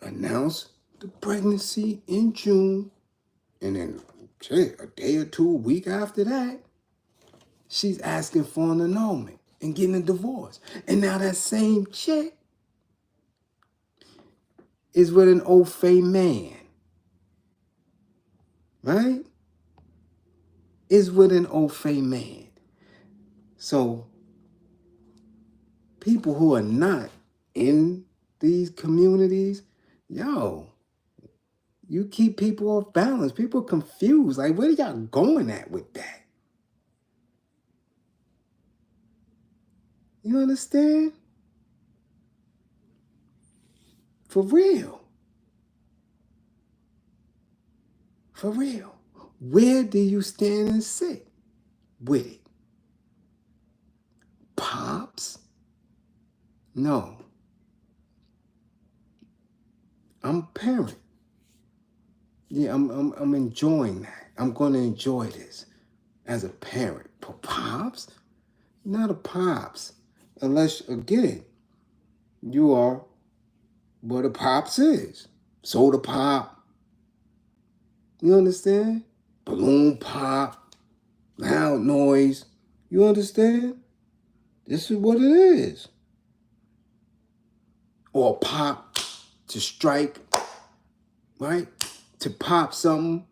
announced the pregnancy in June, and then a day or 2, a week after that, she's asking for an annulment and getting a divorce. And now that same chick is with an old fey man. Right? Is with an old fey man. So, people who are not in these communities, yo, you keep people off balance. People are confused. Like, where y'all going at with that? You understand? For real. For real. Where do you stand and sit with it? Pops? No. I'm a parent. Yeah, I'm enjoying that. I'm going to enjoy this as a parent. But pops? Not a pops. Unless, again, you are what a pops is. Soda pop. You understand? Balloon pop. loud noise. You understand? This is what it is. Or pop to strike, right? To pop something.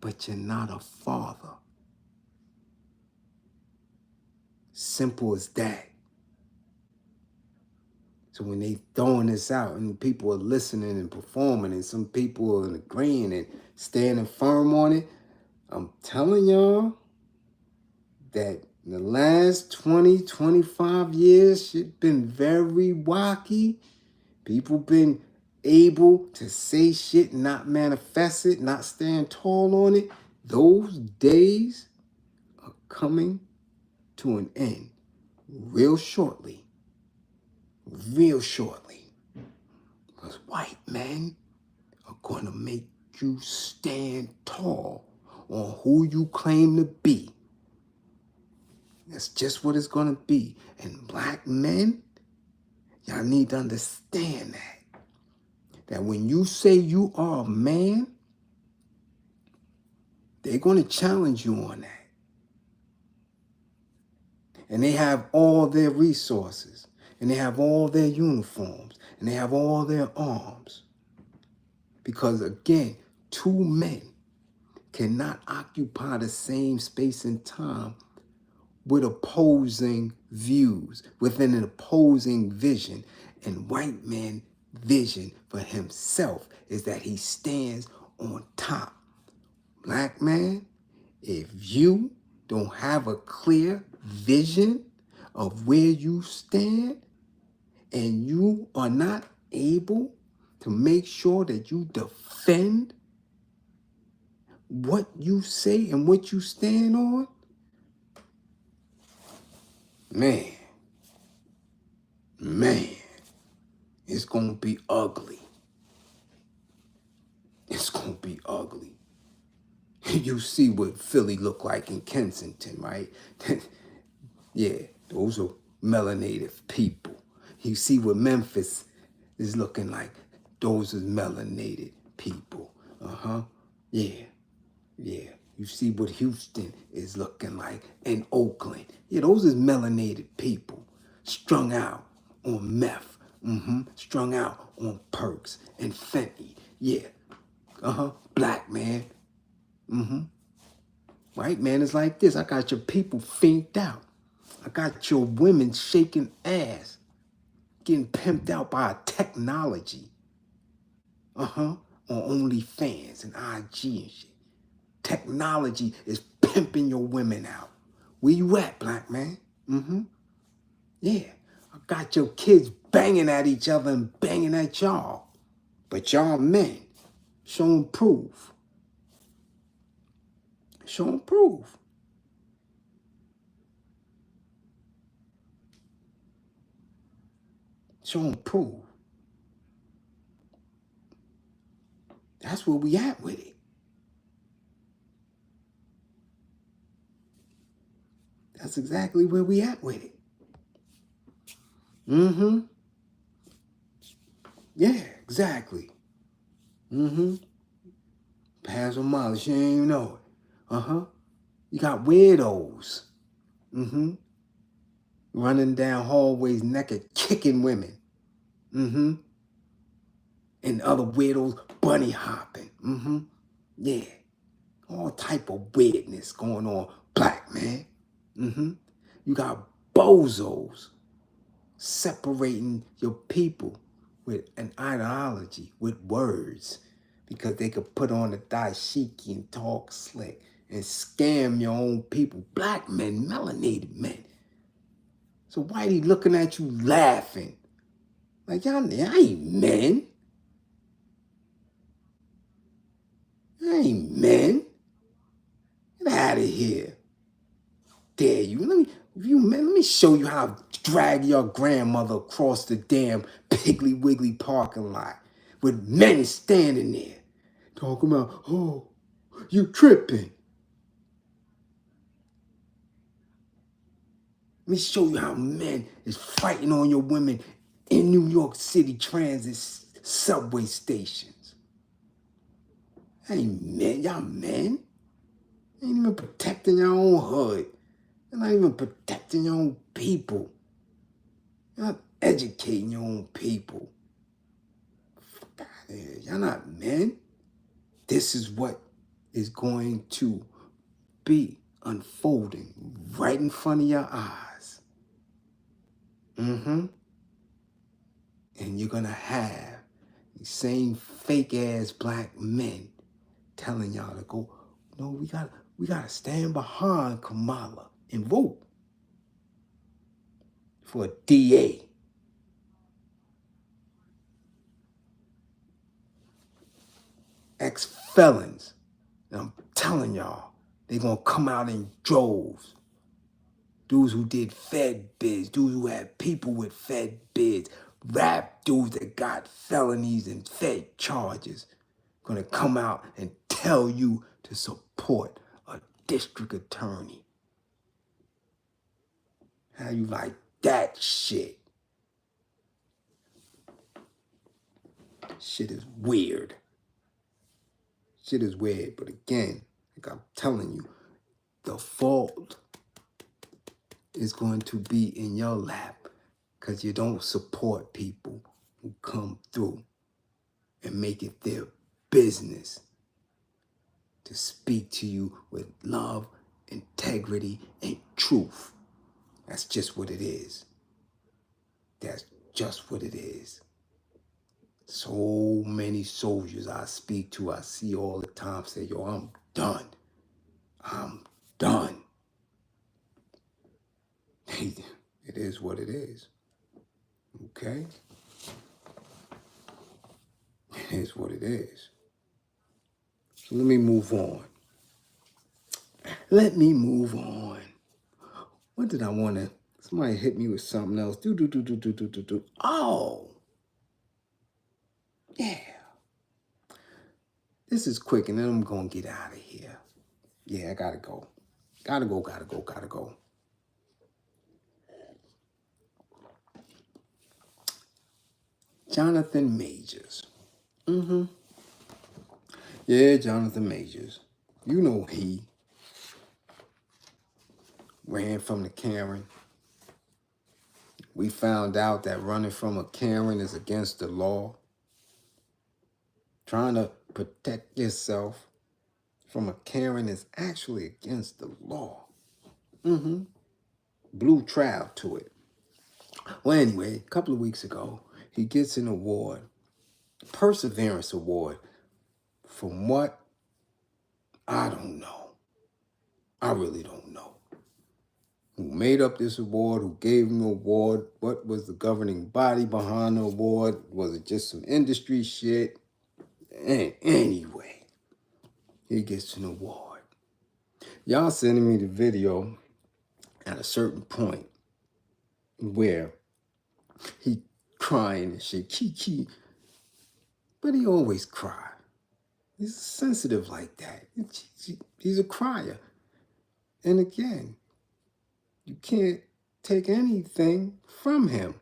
But you're not a father. Simple as that. So when they throwing this out and people are listening and performing and some people are agreeing and standing firm on it, I'm telling y'all that in the last 20, 25 years, shit been very wacky. People been able to say shit, not manifest it, not stand tall on it. Those days are coming to an end real shortly. Real shortly. Because white men are going to make you stand tall on who you claim to be. That's just what it's going to be. And black men, y'all need to understand that. That when you say you are a man, they're going to challenge you on that. And they have all their resources. And they have all their uniforms. And they have all their arms. Because again, two men cannot occupy the same space and time with opposing views, within an opposing vision. And white man vision for himself is that he stands on top. Black man, if you don't have a clear vision of where you stand and you are not able to make sure that you defend what you say and what you stand on, man, it's going to be ugly. It's going to be ugly. You see what Philly look like in Kensington, right? Yeah, those are melanated people. You see what Memphis is looking like. Those are melanated people. Yeah. You see what Houston is looking like, and Oakland. Yeah, those is melanated people. Strung out on meth. Strung out on perks and fentanyl. Yeah. Black man. White man is like this. I got your people faint out. I got your women shaking ass, getting pimped out by technology. On OnlyFans and IG and shit. Technology is pimping your women out. Where you at, black man? Yeah. I got your kids banging at each other and banging at y'all. But y'all men, show them proof. Show them proof. Show them proof. That's where we at with it. That's exactly where we at with it. Yeah, exactly. Pass on Molly, she ain't even know it. You got weirdos. Running down hallways naked, kicking women. And other weirdos bunny hopping. Yeah. All type of weirdness going on, black man. You got bozos separating your people with an ideology, with words, because they could put on a dashiki and talk slick and scam your own people. Black men, melanated men. So why he looking at you laughing? Like, y'all ain't men. I ain't men. Get out of here. Dare you. Let me show you how to drag your grandmother across the damn Piggly Wiggly parking lot with men standing there talking about, oh, you tripping. Let me show you how men is fighting on your women in New York City transit subway stations. Ain't men, y'all men. Ain't even protecting your own hood. You're not even protecting your own people. You're not educating your own people. Fuck out of here. Y'all not men. This is what is going to be unfolding right in front of your eyes. And you're going to have these same fake ass black men telling y'all to go, no, we gotta stand behind Kamala and vote for a DA. Ex-felons. And I'm telling y'all, they're gonna come out in droves. Dudes who did Fed bids, dudes who had people with Fed bids, rap dudes that got felonies and Fed charges, gonna come out and tell you to support a district attorney. How you like that shit? Shit is weird. Shit is weird, but again, like I'm telling you, the fault is going to be in your lap because you don't support people who come through and make it their business to speak to you with love, integrity, and truth. That's just what it is. That's just what it is. So many soldiers I speak to, I see all the time say, yo, I'm done. I'm done. It is what it is. Okay? It is what it is. So let me move on. Let me move on. What did I want to? Somebody hit me with something else. Do. Oh, yeah. This is quick, and then I'm going to get out of here. Yeah, I got to go. Gotta go. Jonathan Majors. Yeah, Jonathan Majors. You know he ran from the Karen. We found out that running from a Karen is against the law. Trying to protect yourself from a Karen is actually against the law. Blue trial to it. Well, anyway, a couple of weeks ago, he gets an award, Perseverance Award, from what? I don't know. I really don't know. Who made up this award? Who gave him the award? What was the governing body behind the award? Was it just some industry shit? Anyway, he gets an award. Y'all sending me the video at a certain point where he crying and shit, kiki, but he always cry. He's sensitive like that. He's a crier. And again, you can't take anything from him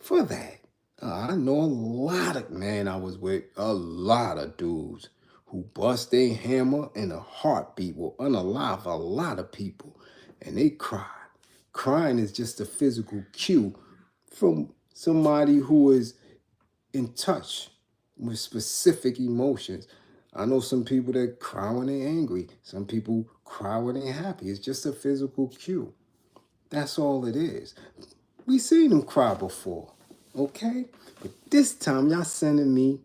for that. I know a lot of, man, I was with a lot of dudes who bust their hammer in a heartbeat, will unalive a lot of people, and they cry. Crying is just a physical cue from somebody who is in touch with specific emotions. I know some people that cry when they're angry. Some people cry when they're happy. It's just a physical cue. That's all it is. We seen them cry before, okay? But this time, y'all sending me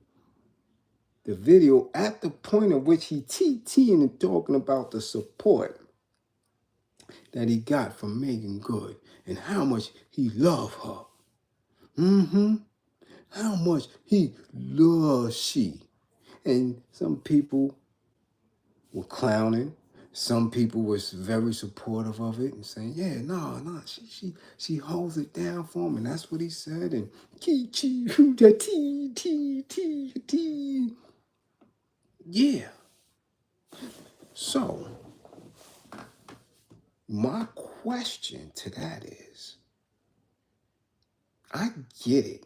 the video at the point at which he TTing and talking about the support that he got from Megan Good and how much he loved her. How much he loves she. And some people were clowning. Some people were very supportive of it and saying, yeah, no, she holds it down for him. And that's what he said. And T. Yeah. So, my question to that is, I get it.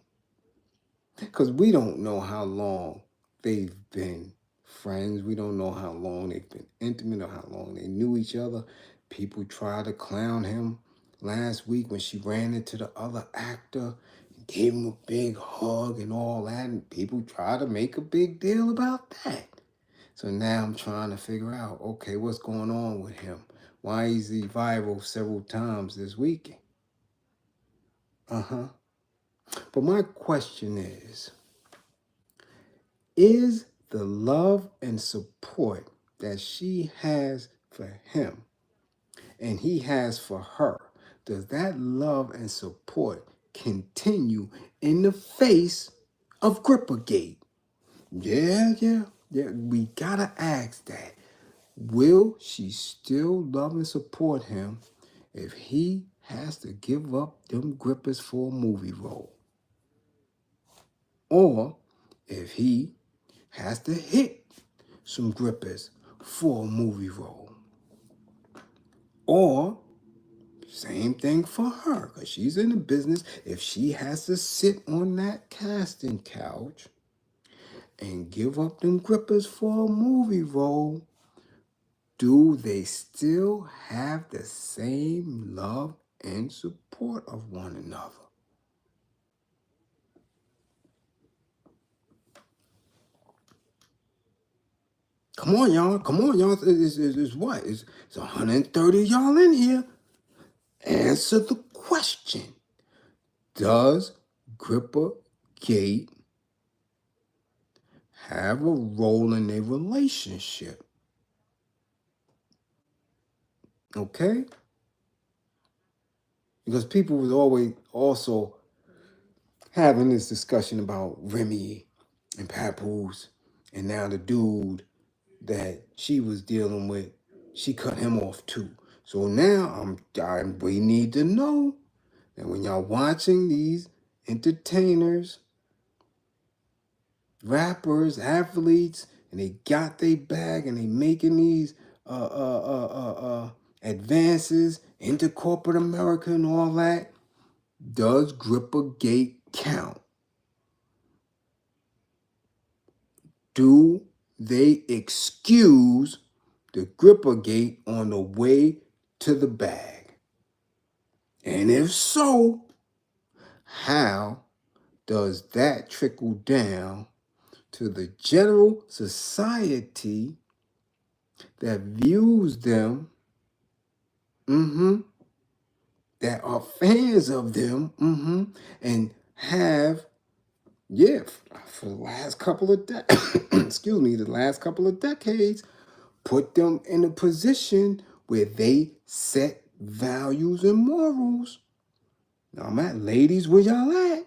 Because we don't know how long they've been friends. We don't know how long they've been intimate or how long they knew each other. People try to clown him last week when she ran into the other actor and gave him a big hug and all that. And people try to make a big deal about that. So now I'm trying to figure out, okay, what's going on with him? Why is he viral several times this weekend? But my question is the love and support that she has for him and he has for her, does that love and support continue in the face of Grippergate? Yeah. We gotta ask that. Will she still love and support him if he has to give up them grippers for a movie role? Or if he has to hit some grippers for a movie role? Or same thing for her, because she's in the business. If she has to sit on that casting couch and give up them grippers for a movie role, do they still have the same love and support of one another? Come on, y'all. It's what? It's 130 of y'all in here. Answer the question. Does Grippergate have a role in a relationship? Okay? Because people was always also having this discussion about Remy and Papoose, and now the dude that she was dealing with, she cut him off too. So now we need to know that when y'all watching these entertainers, rappers, athletes, and they got their bag and they making these advances into corporate America and all that, does Grippergate count? Do they excuse the Grippergate on the way to the bag? And if so, how does that trickle down to the general society that views them, that are fans of them, and have, for the last couple of decades, put them in a position where they set values and morals. Now, I'm at, ladies, where y'all at?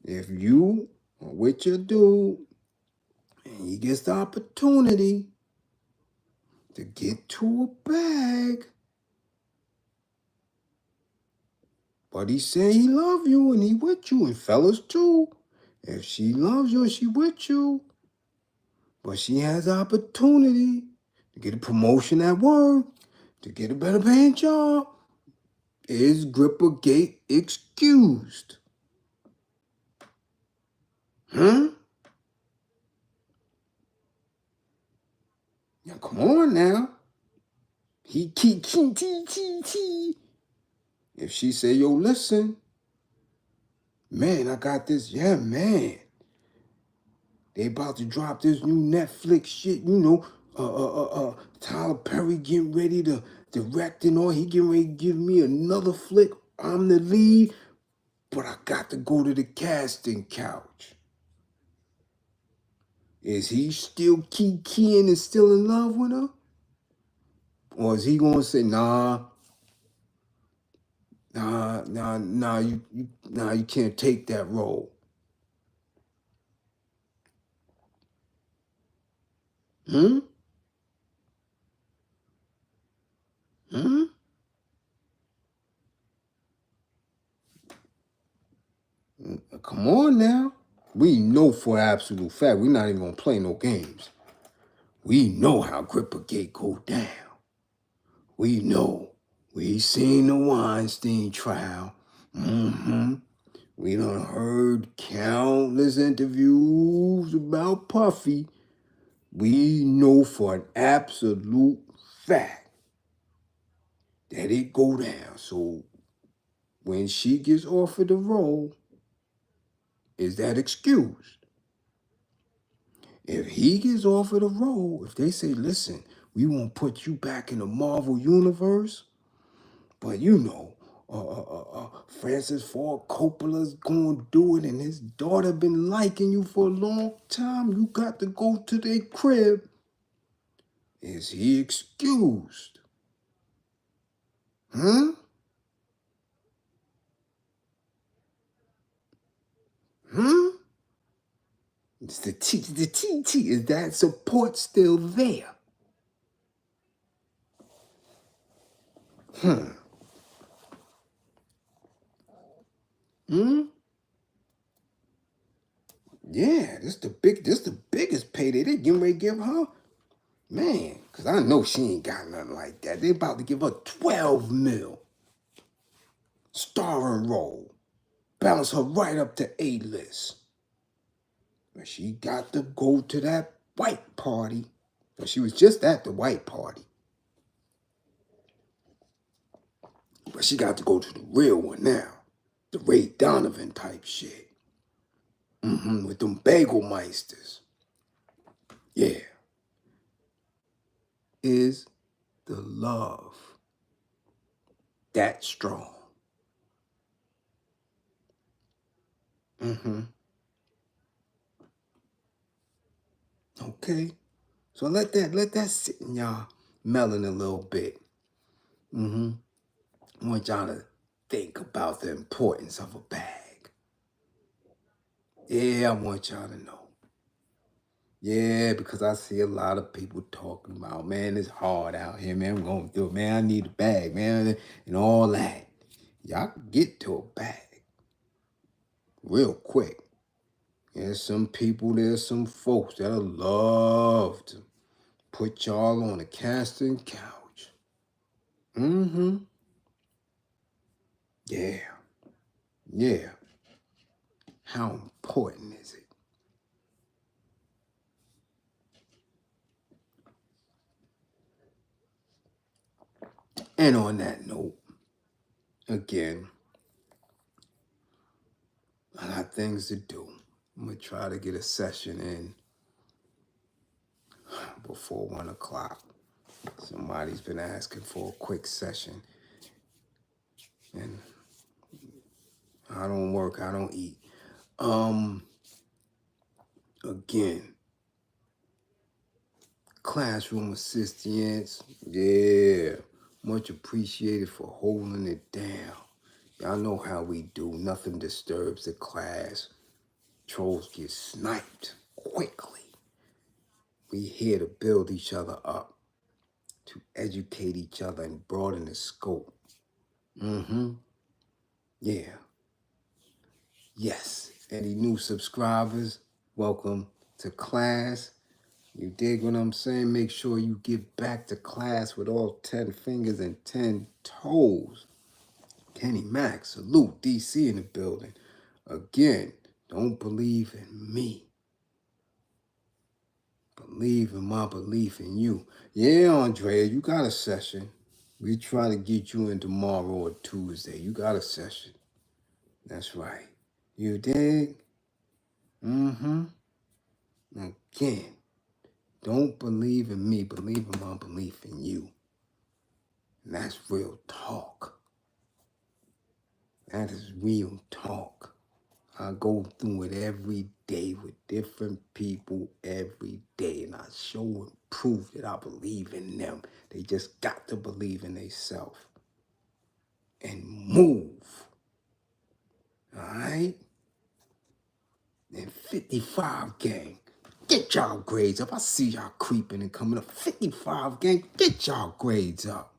If you are with your dude and he gets the opportunity to get to a bag, but he say he love you and he with you, and fellas too, if she loves you and she with you, but she has the opportunity to get a promotion at work, to get a better paying job, is Grippergate excused? Huh? Now come on now. He if she say, yo, listen, man, I got this, yeah, man. They about to drop this new Netflix shit, Tyler Perry getting ready to direct and all. He getting ready to give me another flick. I'm the lead, but I got to go to the casting couch. Is he still keying and still in love with her? Or is he gonna say, nah, you can't take that role? Come on now. We know for absolute fact, we're not even gonna play no games. We know how Grippergate go down. We know. We seen the Weinstein trial. We done heard countless interviews about Puffy. We know for an absolute fact that it go down. So when she gets offered the role, is that excused? If he gets offered a role, if they say, listen, we won't put you back in the Marvel universe, but you know, Francis Ford Coppola's going to do it and his daughter been liking you for a long time, you got to go to their crib. Is he excused? Huh? Huh? It's the TT. Is that support still there? Hmm. Yeah, this the biggest payday they getting ready to give her. Man, because I know she ain't got nothing like that. They about to give her 12 mil. Starring role. Bounce her right up to A-list. But she got to go to that white party. But she was just at the white party. But she got to go to the real one now. The Ray Donovan type shit. With them bagel meisters. Yeah. Is the love that strong? Okay. So let that sit in y'all melon a little bit. I want y'all to think about the importance of a bag. Yeah, I want y'all to know. Yeah, because I see a lot of people talking about, man, it's hard out here, man. I'm going through it, man. I need a bag, man, and all that. Y'all can get to a bag real quick. There's some folks that'll love to put y'all on a casting couch. Yeah. Yeah. How important is it? And on that note, again, I got things to do. I'm going to try to get a session in before 1 o'clock. Somebody's been asking for a quick session. And I don't work, I don't eat. Again, classroom assistants, yeah, much appreciated for holding it down. Y'all know how we do. Nothing disturbs the class. Trolls get sniped quickly. We here to build each other up, to educate each other and broaden the scope. Yeah. Yes. Any new subscribers, welcome to class. You dig what I'm saying? Make sure you get back to class with all 10 fingers and 10 toes. Kenny Max, salute. DC in the building. Again, don't believe in me. Believe in my belief in you. Yeah, Andrea, you got a session. We try to get you in tomorrow or Tuesday. You got a session. That's right. You dig? Again, don't believe in me. Believe in my belief in you. And that's real talk. That is real talk. I go through it every day with different people every day. And I show and prove that I believe in them. They just got to believe in themselves. And move. All right? And 55 gang. Get y'all grades up. I see y'all creeping and coming up. 55 gang. Get y'all grades up.